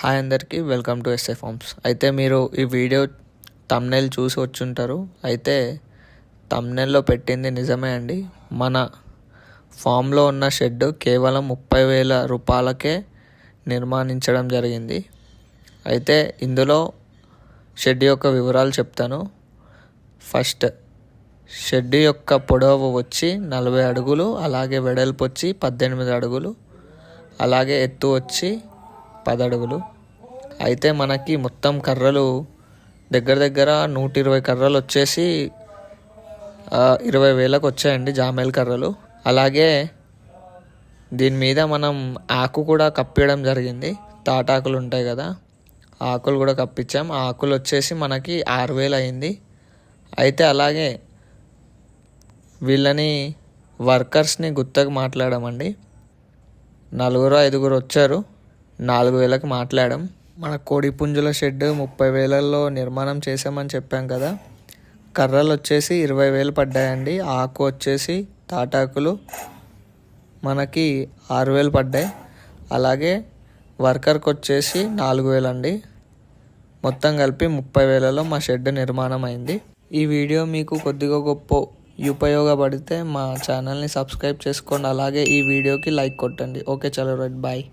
Hi అందరికీ welcome to SA forms. అయితే మీరు ఈ వీడియో థంబ్నెయిల్ చూసి వచ్చుంటారు. అయితే థంబ్నెయిల్లో పెట్టింది నిజమే అండి. మన ఫామ్లో ఉన్న షెడ్ కేవలం 30,000 రూపాయలకే నిర్మాణించడం జరిగింది. అయితే ఇందులో షెడ్ యొక్క వివరాలు చెప్తాను. ఫస్ట్, షెడ్ యొక్క పొడవు వచ్చి 40 అడుగులు, అలాగే వెడల్పు వచ్చి 18 అడుగులు, అలాగే ఎత్తు వచ్చి 10 అడుగులు. అయితే మనకి మొత్తం కర్రలు దగ్గర 120 కర్రలు వచ్చేసి 20,000కు వచ్చాయండి, జామేల్ కర్రలు. అలాగే దీని మీద మనం ఆకు కూడా కప్పడం జరిగింది. తాటాకులు ఉంటాయి కదా, ఆకులు కూడా కప్పించాం. ఆ ఆకులు వచ్చేసి మనకి 6,000 అయింది. అయితే అలాగే వీళ్ళని వర్కర్స్ని గుత్తకు మాట్లాడామండి. 4-5 వచ్చారు, 4,000కి మాట్లాడాం. మన కోడి పుంజుల షెడ్ 30,000లో నిర్మాణం చేసామని చెప్పాం కదా. కర్రలు వచ్చేసి 20,000 పడ్డాయండి. ఆకు వచ్చేసి తాటాకులు మనకి 6,000 పడ్డాయి. అలాగే వర్కర్కి వచ్చేసి 4,000 అండి. మొత్తం కలిపి 30,000లో మా షెడ్ నిర్మాణం అయింది. ఈ వీడియో మీకు కొద్దిగా గొప్ప ఉపయోగపడితే మా ఛానల్ని సబ్స్క్రైబ్ చేసుకోండి. అలాగే ఈ వీడియోకి లైక్ కొట్టండి. ఓకే, చలో రైట్, బాయ్.